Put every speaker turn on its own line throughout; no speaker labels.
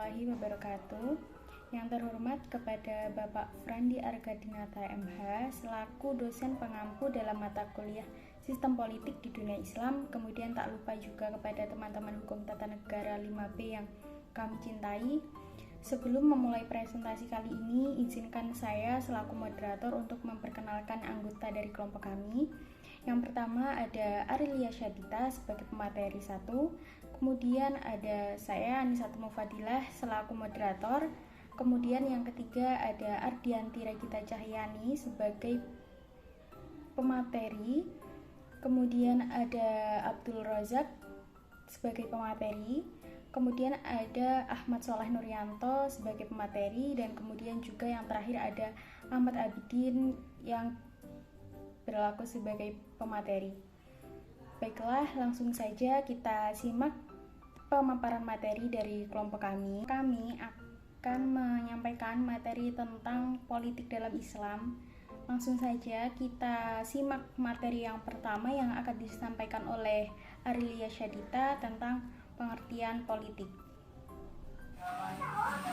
warahmatullahi wabarakatuh. Yang terhormat kepada Bapak Frandi Argadinata MH selaku dosen pengampu dalam mata kuliah Sistem Politik di Dunia Islam. Kemudian tak lupa juga kepada teman-teman Hukum Tata Negara 5B yang kami cintai. Sebelum memulai presentasi kali ini, izinkan saya selaku moderator untuk memperkenalkan anggota dari kelompok kami. Yang pertama ada Arilia Syadita sebagai pemateri 1, kemudian ada saya Anisatu Mufadilah selaku moderator, kemudian yang ketiga ada Ardianti Regita Cahyani sebagai pemateri, kemudian ada Abdul Rozak sebagai pemateri, kemudian ada Ahmad Soleh Nuryanto sebagai pemateri, dan kemudian juga yang terakhir ada Ahmad Abidin yang berlaku sebagai pemateri. Baiklah, langsung saja kita simak pemaparan materi dari kelompok kami. Kami akan menyampaikan materi tentang politik dalam Islam. Langsung saja kita simak materi yang pertama yang akan disampaikan oleh Arilia Syadita tentang pengertian politik.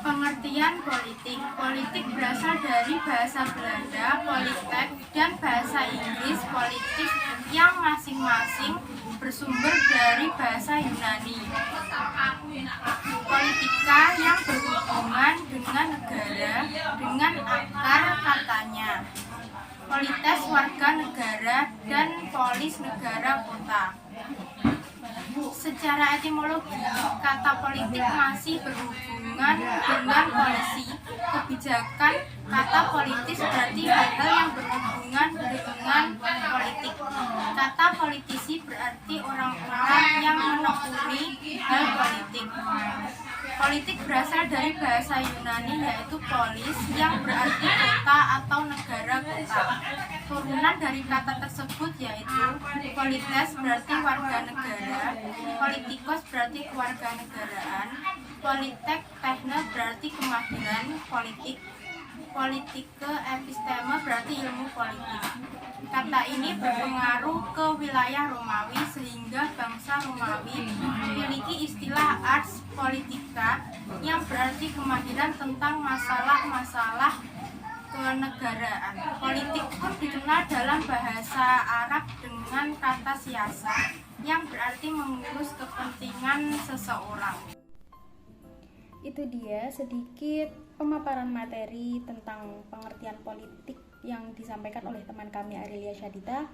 Pengertian politik. Politik berasal dari bahasa Belanda, politek, dan bahasa Inggris, politik, yang masing-masing bersumber dari bahasa Yunani. Politika yang berhubungan dengan negara, dengan akar katanya. Polites warga negara dan polis negara kota. Secara etimologi, kata politik masih berhubungan dengan polisi, kebijakan. Kata politis berarti hal-hal yang berhubungan dengan politik. Kata politisi berarti orang-orang yang menekuni hal politik. Politik berasal dari bahasa Yunani yaitu polis yang berarti kota atau negara kota. Turunan dari kata tersebut yaitu polites berarti warga negara, politikos berarti kewarganegaraan, politek tekne berarti kemahiran politik, politike episteme berarti ilmu politik. Kata ini berpengaruh ke wilayah Romawi sehingga bangsa Romawi memiliki istilah ars politica yang berarti kemahiran tentang masalah-masalah kenegaraan. Politik pun dikenal dalam bahasa Arab dengan kata siasa yang berarti mengurus kepentingan seseorang.
Itu dia sedikit pemaparan materi tentang pengertian politik yang disampaikan oleh teman kami Arilia Syadita.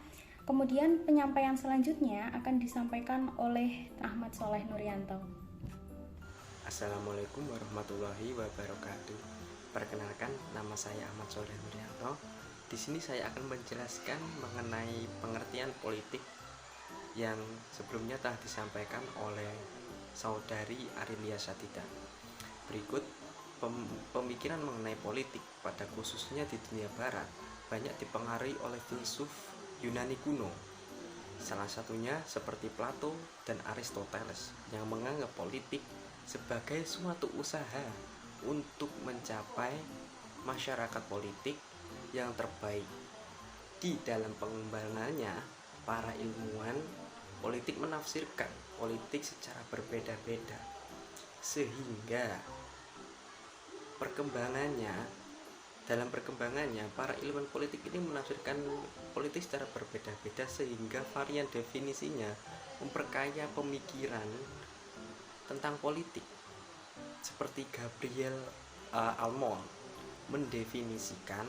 Kemudian penyampaian selanjutnya akan disampaikan oleh Ahmad Soleh Nuryanto.
Assalamualaikum warahmatullahi wabarakatuh. Perkenalkan, nama saya Ahmad Soleh Nuryanto. Di sini saya akan menjelaskan mengenai pengertian politik yang sebelumnya telah disampaikan oleh saudari Arilia Syadita. Berikut pemikiran mengenai politik pada khususnya di dunia barat banyak dipengaruhi oleh filsuf Yunani kuno. Salah satunya seperti Plato dan Aristoteles yang menganggap politik sebagai suatu usaha untuk mencapai masyarakat politik yang terbaik. Di dalam pengembangannya, para ilmuwan politik menafsirkan politik secara berbeda-beda, sehingga dalam perkembangannya para ilmuwan politik ini menafsirkan politik secara berbeda-beda sehingga varian definisinya memperkaya pemikiran tentang politik. Seperti Gabriel Almond mendefinisikan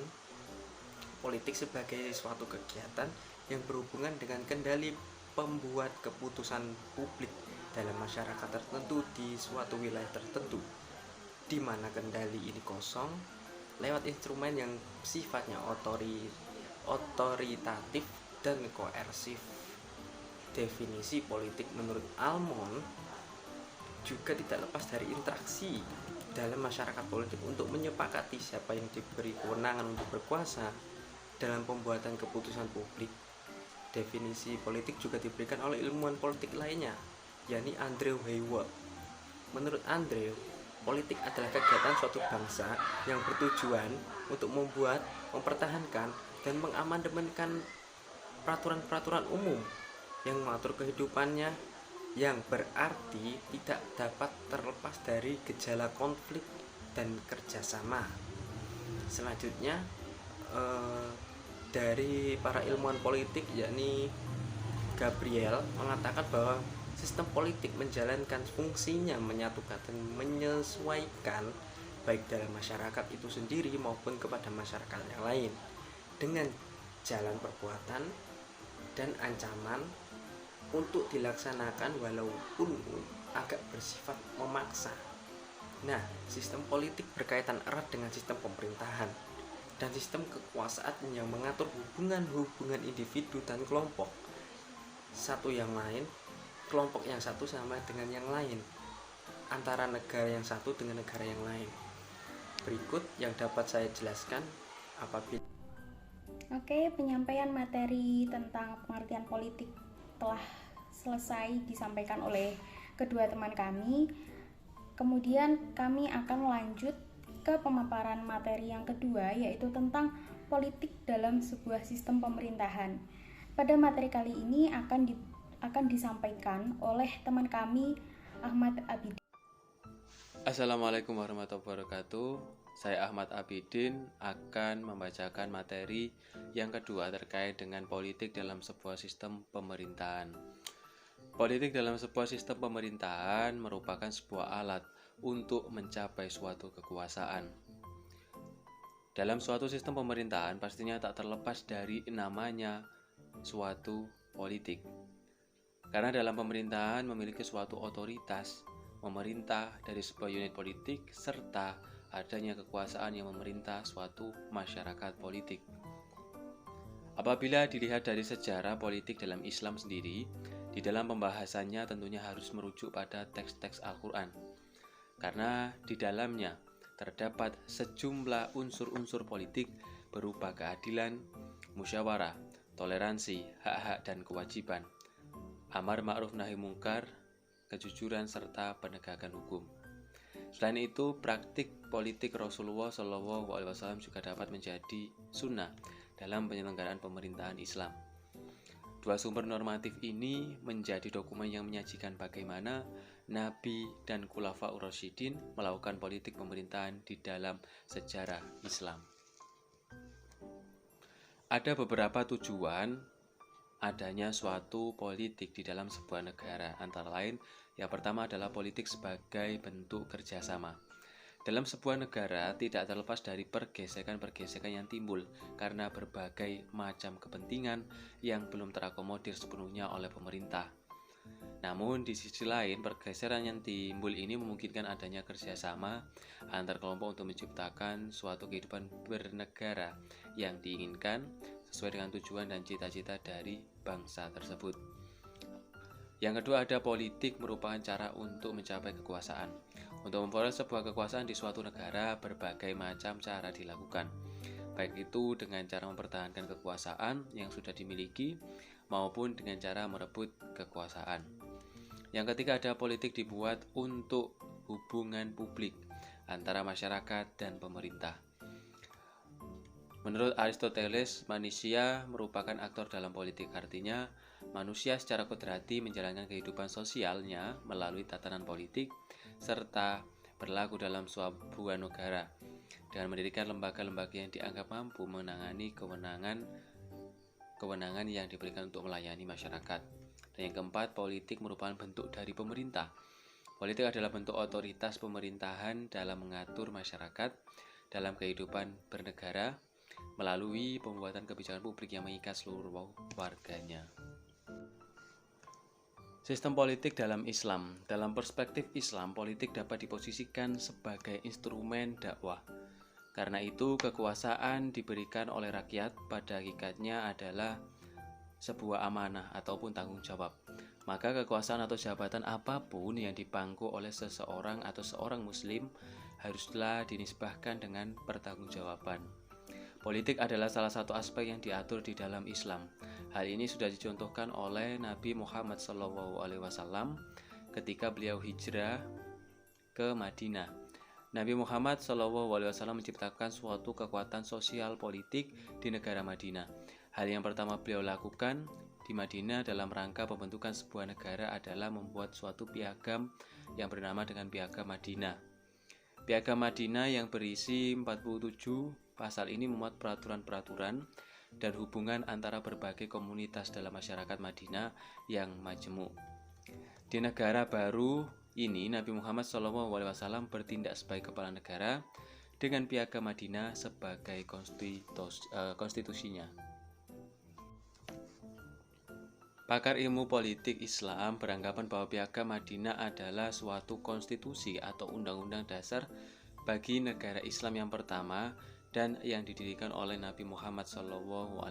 politik sebagai suatu kegiatan yang berhubungan dengan kendali pembuat keputusan publik dalam masyarakat tertentu di suatu wilayah tertentu, di mana kendali ini kosong lewat instrumen yang sifatnya otoritatif dan koersif. Definisi politik menurut Almond juga tidak lepas dari interaksi dalam masyarakat politik untuk menyepakati siapa yang diberi kewenangan untuk berkuasa dalam pembuatan keputusan publik. Definisi politik juga diberikan oleh ilmuwan politik lainnya, yakni Andrew Hayward. Menurut Andrew, politik adalah kegiatan suatu bangsa yang bertujuan untuk membuat, mempertahankan, dan mengamandemenkan peraturan-peraturan umum yang mengatur kehidupannya yang berarti tidak dapat terlepas dari gejala konflik dan kerjasama. Selanjutnya dari para ilmuwan politik yakni Gabriel mengatakan bahwa sistem politik menjalankan fungsinya menyatukan dan menyesuaikan baik dalam masyarakat itu sendiri maupun kepada masyarakat yang lain dengan jalan perbuatan dan ancaman untuk dilaksanakan walaupun agak bersifat memaksa. Nah, sistem politik berkaitan erat dengan sistem pemerintahan dan sistem kekuasaan yang mengatur hubungan-hubungan individu dan kelompok satu yang lain, kelompok yang satu sama dengan yang lain, antara negara yang satu dengan negara yang lain. Berikut yang dapat saya jelaskan apabila
Oke, penyampaian materi tentang pengertian politik telah selesai disampaikan oleh kedua teman kami. Kemudian kami akan lanjut ke pemaparan materi yang kedua, yaitu tentang politik dalam sebuah sistem pemerintahan. Pada materi kali ini akan disampaikan oleh teman kami Ahmad Abidin.
Assalamualaikum warahmatullahi wabarakatuh. Saya Ahmad Abidin akan membacakan materi yang kedua terkait dengan politik dalam sebuah sistem pemerintahan. Politik dalam sebuah sistem pemerintahan merupakan sebuah alat untuk mencapai suatu kekuasaan. Dalam suatu sistem pemerintahan pastinya tak terlepas dari namanya suatu politik. Karena dalam pemerintahan memiliki suatu otoritas memerintah dari sebuah unit politik serta adanya kekuasaan yang memerintah suatu masyarakat politik. Apabila dilihat dari sejarah politik dalam Islam sendiri, di dalam pembahasannya tentunya harus merujuk pada teks-teks Al-Quran, karena di dalamnya terdapat sejumlah unsur-unsur politik berupa keadilan, musyawarah, toleransi, hak-hak dan kewajiban, amar ma'ruf nahi mungkar, kejujuran serta penegakan hukum. Selain itu, praktik politik Rasulullah SAW juga dapat menjadi sunnah dalam penyelenggaraan pemerintahan Islam. Dua sumber normatif ini menjadi dokumen yang menyajikan bagaimana Nabi dan Khulafaur Rasyidin melakukan politik pemerintahan di dalam sejarah Islam. Ada beberapa tujuan adanya suatu politik di dalam sebuah negara, antara lain yang pertama adalah politik sebagai bentuk kerjasama. Dalam sebuah negara tidak terlepas dari pergesekan-pergesekan yang timbul karena berbagai macam kepentingan yang belum terakomodir sepenuhnya oleh pemerintah. Namun di sisi lain, pergeseran yang timbul ini memungkinkan adanya kerjasama antar kelompok untuk menciptakan suatu kehidupan bernegara yang diinginkan sesuai dengan tujuan dan cita-cita dari bangsa tersebut. Yang kedua, ada politik merupakan cara untuk mencapai kekuasaan. Untuk memperoleh sebuah kekuasaan di suatu negara, berbagai macam cara dilakukan, baik itu dengan cara mempertahankan kekuasaan yang sudah dimiliki maupun dengan cara merebut kekuasaan. Yang ketiga, ada politik dibuat untuk hubungan publik antara masyarakat dan pemerintah. Menurut Aristoteles, manusia merupakan aktor dalam politik, artinya manusia secara kodrati menjalankan kehidupan sosialnya melalui tatanan politik serta berlaku dalam sebuah negara dengan mendirikan lembaga-lembaga yang dianggap mampu menangani kewenangan yang diberikan untuk melayani masyarakat. Dan yang keempat, politik merupakan bentuk dari pemerintah. Politik adalah bentuk otoritas pemerintahan dalam mengatur masyarakat dalam kehidupan bernegara melalui pembuatan kebijakan publik yang mengikat seluruh warganya. Sistem politik dalam Islam. Dalam perspektif Islam, politik dapat diposisikan sebagai instrumen dakwah. Karena itu, kekuasaan diberikan oleh rakyat pada hakikatnya adalah sebuah amanah ataupun tanggung jawab. Maka kekuasaan atau jabatan apapun yang dipangku oleh seseorang atau seorang muslim haruslah dinisbahkan dengan pertanggungjawaban. Politik adalah salah satu aspek yang diatur di dalam Islam. Hal ini sudah dicontohkan oleh Nabi Muhammad SAW ketika beliau hijrah ke Madinah. Nabi Muhammad SAW menciptakan suatu kekuatan sosial politik di negara Madinah. Hal yang pertama beliau lakukan, di Madinah dalam rangka pembentukan sebuah negara adalah membuat suatu piagam yang bernama dengan Piagam Madinah. Piagam Madinah yang berisi 47 pasal ini memuat peraturan-peraturan dan hubungan antara berbagai komunitas dalam masyarakat Madinah yang majemuk. Di negara baru ini, Nabi Muhammad SAW bertindak sebagai kepala negara dengan Piagam Madinah sebagai konstitusinya. Pakar ilmu politik Islam beranggapan bahwa Piagam Madinah adalah suatu konstitusi atau undang-undang dasar bagi negara Islam yang pertama dan yang didirikan oleh Nabi Muhammad SAW.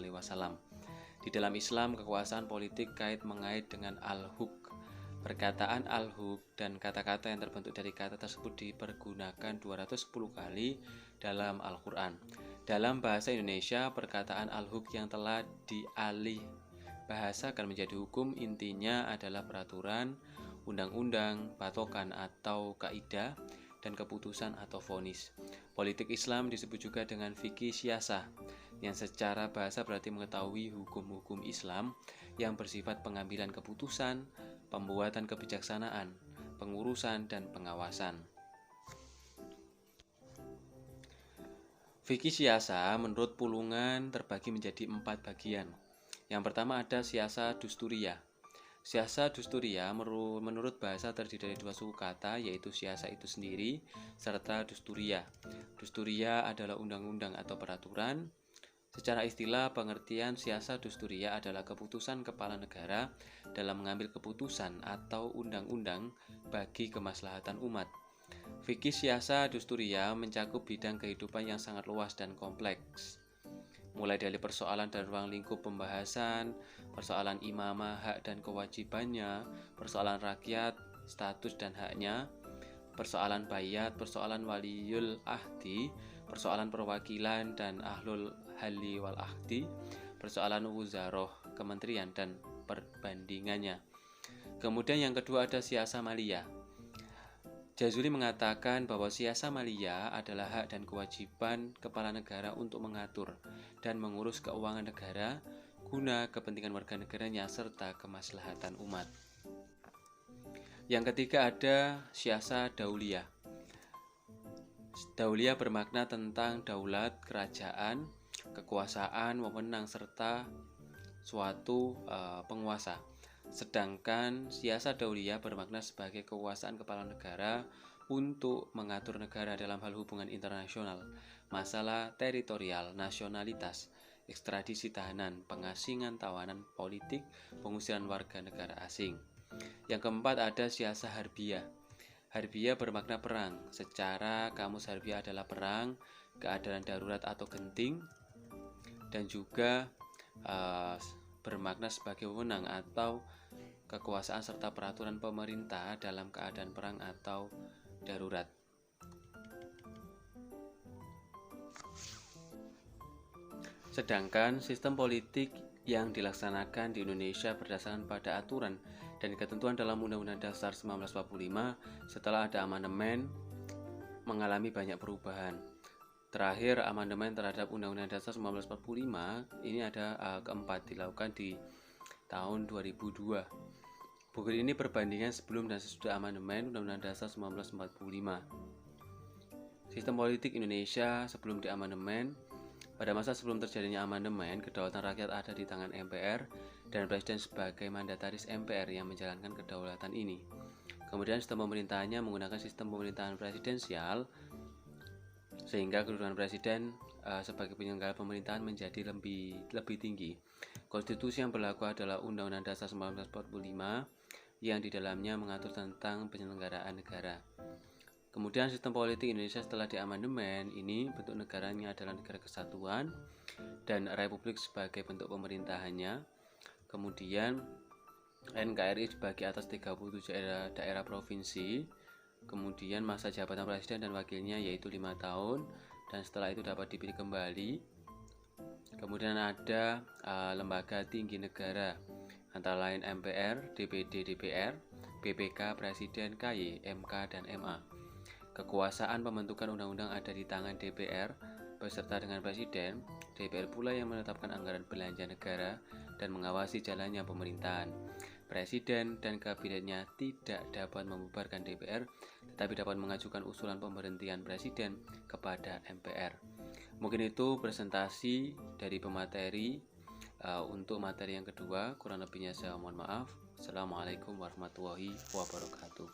Di dalam Islam, kekuasaan politik mengait dengan al-huk. Perkataan al-huk dan kata-kata yang terbentuk dari kata tersebut dipergunakan 210 kali dalam Al-Quran. Dalam bahasa Indonesia, perkataan al-huk yang telah dialih bahasakan menjadi hukum intinya adalah peraturan, undang-undang, patokan atau kaidah, dan keputusan atau vonis. Politik Islam disebut juga dengan fikih siyasah, yang secara bahasa berarti mengetahui hukum-hukum Islam yang bersifat pengambilan keputusan, pembuatan kebijaksanaan, pengurusan, dan pengawasan. Fikih siyasah menurut Pulungan terbagi menjadi 4 bagian. Yang pertama ada siyasah dusturiyah. Siyasa dusturia menurut bahasa terdiri dari 2 suku kata, yaitu siyasa itu sendiri serta dusturia. Dusturia adalah undang-undang atau peraturan. Secara istilah, pengertian siyasa dusturia adalah keputusan kepala negara dalam mengambil keputusan atau undang-undang bagi kemaslahatan umat. Fikih siyasa dusturia mencakup bidang kehidupan yang sangat luas dan kompleks, mulai dari persoalan dan ruang lingkup pembahasan, persoalan imamah, hak dan kewajibannya, persoalan rakyat, status dan haknya, persoalan bayat, persoalan waliyul ahdi, persoalan perwakilan dan ahlul halli wal ahdi, persoalan wuzaroh, kementerian dan perbandingannya. Kemudian yang kedua ada siyasa maliyah. Jazuli mengatakan bahwa siyasa maliyah adalah hak dan kewajiban kepala negara untuk mengatur dan mengurus keuangan negara guna kepentingan warga negaranya serta kemaslahatan umat. Yang ketiga ada siyasa dauliyah. Dauliyah bermakna tentang daulat, kerajaan, kekuasaan, wewenang serta suatu penguasa. Sedangkan siyasa dauliyah bermakna sebagai kekuasaan kepala negara untuk mengatur negara dalam hal hubungan internasional, masalah teritorial, nasionalitas, ekstradisi tahanan, pengasingan tawanan politik, pengusiran warga negara asing. Yang keempat ada siyasa harbiyah. Harbiyah bermakna perang. Secara kamus harbiyah adalah perang, keadaan darurat atau genting, dan juga bermakna sebagai wewenang atau kekuasaan serta peraturan pemerintah dalam keadaan perang atau darurat. Sedangkan sistem politik yang dilaksanakan di Indonesia berdasarkan pada aturan dan ketentuan dalam Undang-Undang Dasar 1945 setelah ada amandemen mengalami banyak perubahan. Terakhir, amandemen terhadap Undang-Undang Dasar 1945 ini ada keempat dilakukan di tahun 2002. Buku ini perbandingan sebelum dan sesudah amandemen Undang-Undang Dasar 1945. Sistem politik Indonesia sebelum diamandemen. Pada masa sebelum terjadinya amandemen, kedaulatan rakyat ada di tangan MPR dan Presiden sebagai mandataris MPR yang menjalankan kedaulatan ini. Kemudian sistem pemerintahannya menggunakan sistem pemerintahan presidensial, sehingga kedudukan Presiden sebagai penyelenggara pemerintahan menjadi lebih tinggi. Konstitusi yang berlaku adalah Undang-Undang Dasar 1945 yang di dalamnya mengatur tentang penyelenggaraan negara. Kemudian sistem politik Indonesia setelah diamandemen ini bentuk negaranya adalah negara kesatuan dan republik sebagai bentuk pemerintahannya. Kemudian NKRI dibagi atas 37 daerah provinsi. Kemudian masa jabatan presiden dan wakilnya yaitu 5 tahun dan setelah itu dapat dipilih kembali. Kemudian ada lembaga tinggi negara antara lain MPR, DPD, DPR, BPK, Presiden, KY, MK, dan MA. Kekuasaan pembentukan undang-undang ada di tangan DPR beserta dengan Presiden. DPR pula yang menetapkan anggaran belanja negara dan mengawasi jalannya pemerintahan. Presiden dan kabinetnya tidak dapat membubarkan DPR, tetapi dapat mengajukan usulan pemberhentian presiden kepada MPR. Mungkin itu presentasi dari pemateri. Untuk materi yang kedua, kurang lebihnya saya mohon maaf. Assalamualaikum warahmatullahi wabarakatuh.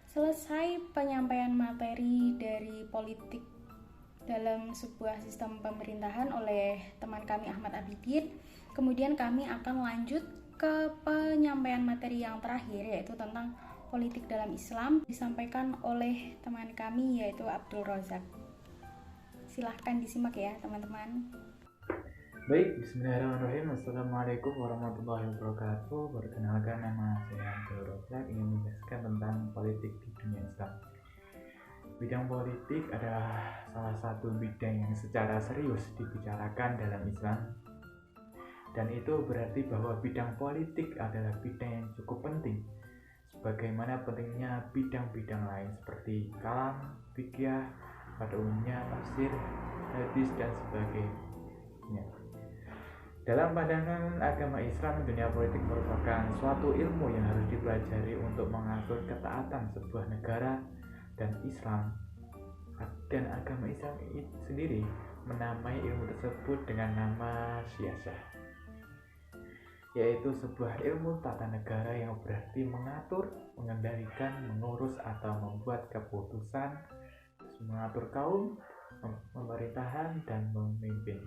Selesai penyampaian materi dari politik dalam sebuah sistem pemerintahan oleh teman kami Ahmad Abidin. Kemudian kami akan lanjut ke penyampaian materi yang terakhir, yaitu tentang politik dalam Islam, disampaikan oleh teman kami yaitu Abdul Rozak. Silahkan disimak ya teman-teman.
Baik, bismillahirrahmanirrahim. Assalamualaikum warahmatullahi wabarakatuh. Perkenalkan, nama saya Abdul Rozak, ingin menjelaskan tentang politik di dunia Islam. Bidang politik adalah salah satu bidang yang secara serius dibicarakan dalam Islam. Dan itu berarti bahwa bidang politik adalah bidang yang cukup penting, sebagaimana pentingnya bidang-bidang lain seperti kalam, fikih, pada umumnya tafsir, hadis, dan sebagainya. Dalam pandangan agama Islam, dunia politik merupakan suatu ilmu yang harus dipelajari untuk mengatur ketaatan sebuah negara, dan Islam dan agama Islam sendiri menamai ilmu tersebut dengan nama siasah, yaitu sebuah ilmu tata negara yang berarti mengatur, mengendalikan, mengurus atau membuat keputusan, mengatur kaum, pemerintahan, dan memimpin.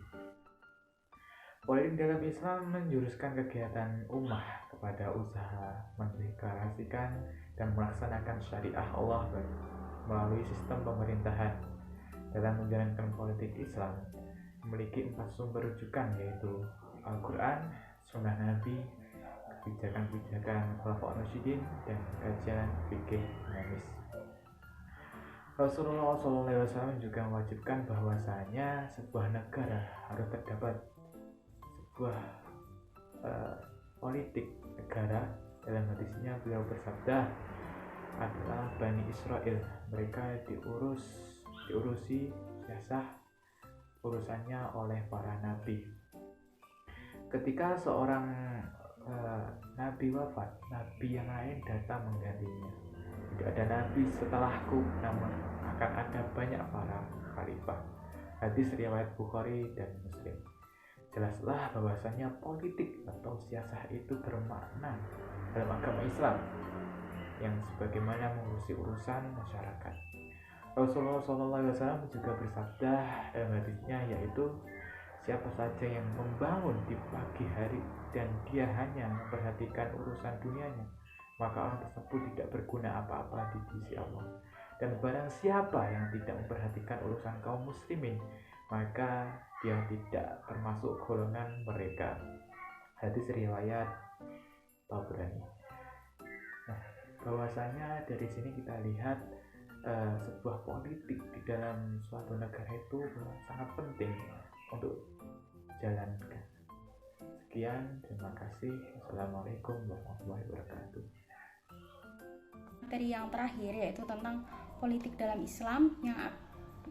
Politik dalam Islam menjuruskan kegiatan ummah kepada usaha mendeklarasikan dan melaksanakan syariah Allah melalui sistem pemerintahan. Dalam menjalankan politik Islam memiliki 4 sumber rujukan, yaitu Al-Quran, Sunnah Nabi, kebijakan-kebijakan Khulafaur Rasyidin, dan kajian fikih Hadis. Rasulullah SAW juga mewajibkan bahwasanya sebuah negara harus terdapat sebuah politik negara. Dalam hadisnya beliau bersabda, adalah Bani Israel, mereka diurusi siasah urusannya oleh para nabi. Ketika seorang nabi wafat, nabi yang lain datang menggantinya. Tidak ada nabi setelahku, namun akan ada banyak para khalifah. Hadis riwayat Bukhari dan Muslim. Jelaslah bahwasanya politik atau siasah itu bermakna dalam agama Islam yang sebagaimana mengurusi urusan masyarakat. Rasulullah SAW juga bersabda dalam hadisnya, yaitu siapa saja yang membangun di pagi hari dan dia hanya memperhatikan urusan dunianya, maka orang tersebut tidak berguna apa-apa di sisi Allah. Dan barang siapa yang tidak memperhatikan urusan kaum muslimin, maka dia tidak termasuk golongan mereka. Hadis riwayat Tabrani. Nah, bahwasanya dari sini kita lihat sebuah politik di dalam suatu negara itu sangat penting untuk jalankan. Sekian, terima kasih. Assalamualaikum warahmatullahi wabarakatuh.
Materi yang terakhir yaitu tentang politik dalam Islam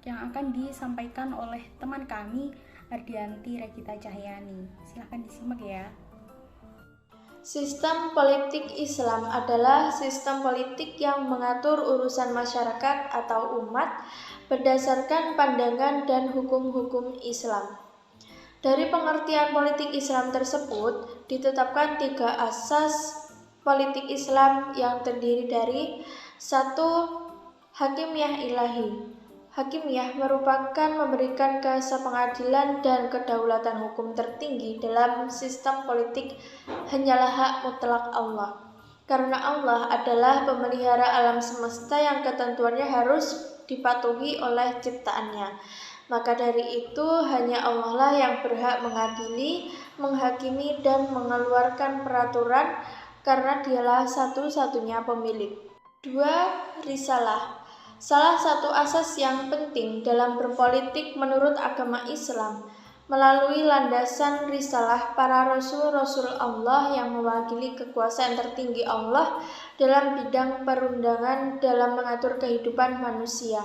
yang akan disampaikan oleh teman kami Ardianti Regita Cahyani. Silahkan disimak ya.
Sistem politik Islam adalah sistem politik yang mengatur urusan masyarakat atau umat berdasarkan pandangan dan hukum-hukum Islam. Dari pengertian politik Islam tersebut, ditetapkan 3 asas politik Islam yang terdiri dari 1. Hakimiyah ilahi. Hakimiyah merupakan memberikan kuasa pengadilan dan kedaulatan hukum tertinggi dalam sistem politik hanyalah hak mutlak Allah. Karena Allah adalah pemelihara alam semesta yang ketentuannya harus dipatuhi oleh ciptaannya. Maka dari itu hanya Allah lah yang berhak mengadili, menghakimi, dan mengeluarkan peraturan karena dialah satu-satunya pemilik. 2. Risalah. Salah satu asas yang penting dalam berpolitik menurut agama Islam melalui landasan risalah para rasul-rasul Allah yang mewakili kekuasaan tertinggi Allah dalam bidang perundangan dalam mengatur kehidupan manusia.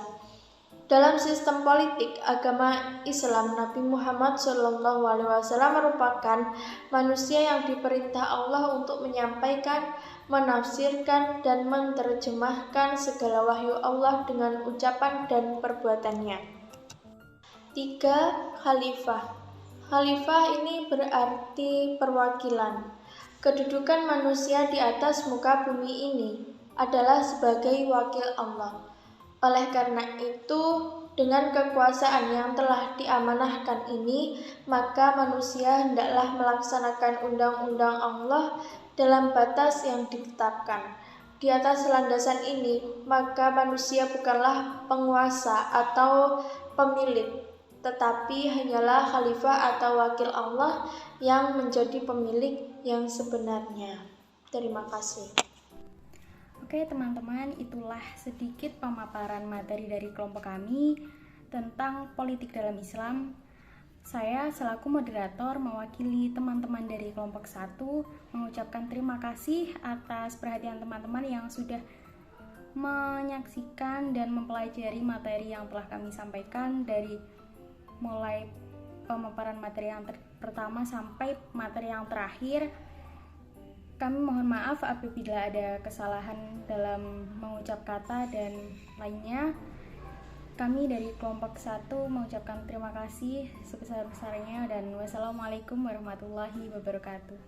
Dalam sistem politik agama Islam, Nabi Muhammad SAW merupakan manusia yang diperintah Allah untuk menyampaikan, menafsirkan, dan menerjemahkan segala wahyu Allah dengan ucapan dan perbuatannya. 3. Khalifah. Khalifah ini berarti perwakilan. Kedudukan manusia di atas muka bumi ini adalah sebagai wakil Allah. Oleh karena itu, dengan kekuasaan yang telah diamanahkan ini, maka manusia hendaklah melaksanakan undang-undang Allah dalam batas yang ditetapkan. Di atas landasan ini, maka manusia bukanlah penguasa atau pemilik, tetapi hanyalah khalifah atau wakil Allah yang menjadi pemilik yang sebenarnya. Terima kasih.
Oke teman-teman, itulah sedikit pemaparan materi dari kelompok kami tentang politik dalam Islam. Saya selaku moderator mewakili teman-teman dari kelompok 1 mengucapkan terima kasih atas perhatian teman-teman yang sudah menyaksikan dan mempelajari materi yang telah kami sampaikan dari mulai pemaparan materi yang pertama sampai materi yang terakhir. Kami mohon maaf apabila ada kesalahan dalam mengucap kata dan lainnya. Kami dari kelompok 1 mengucapkan terima kasih sebesar-besarnya dan wassalamualaikum warahmatullahi wabarakatuh.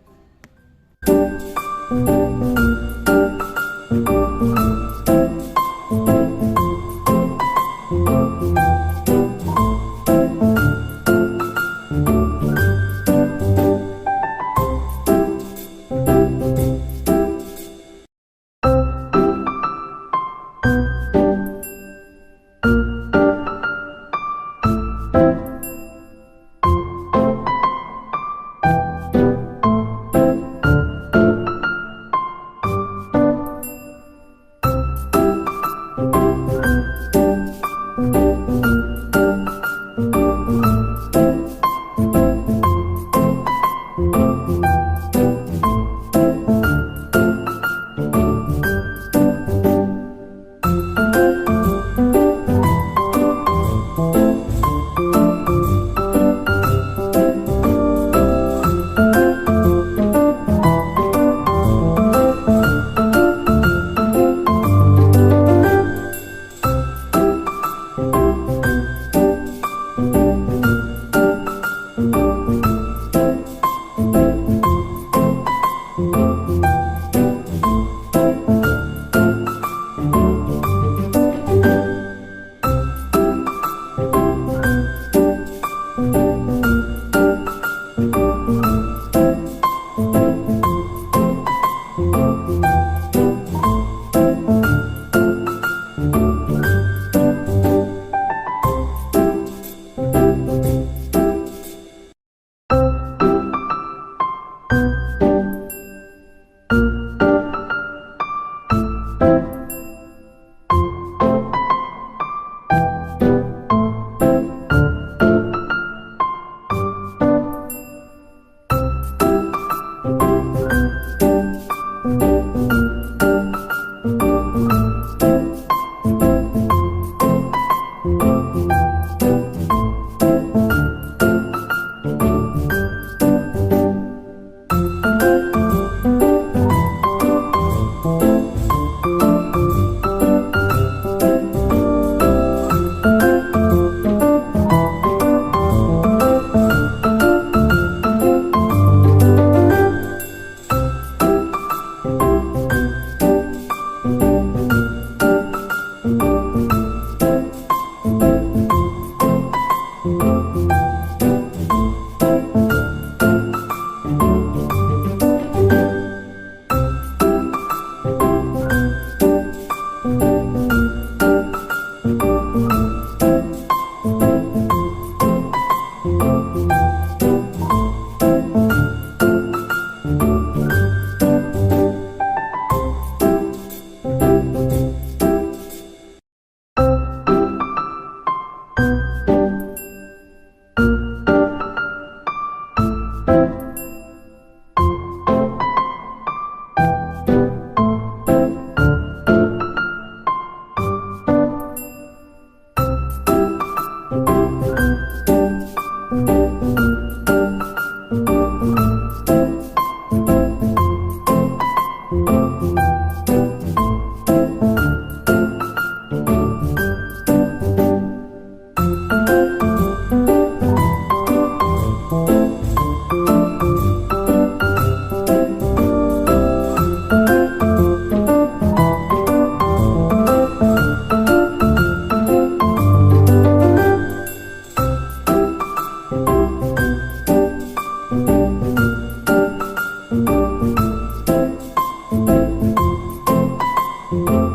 Thank you.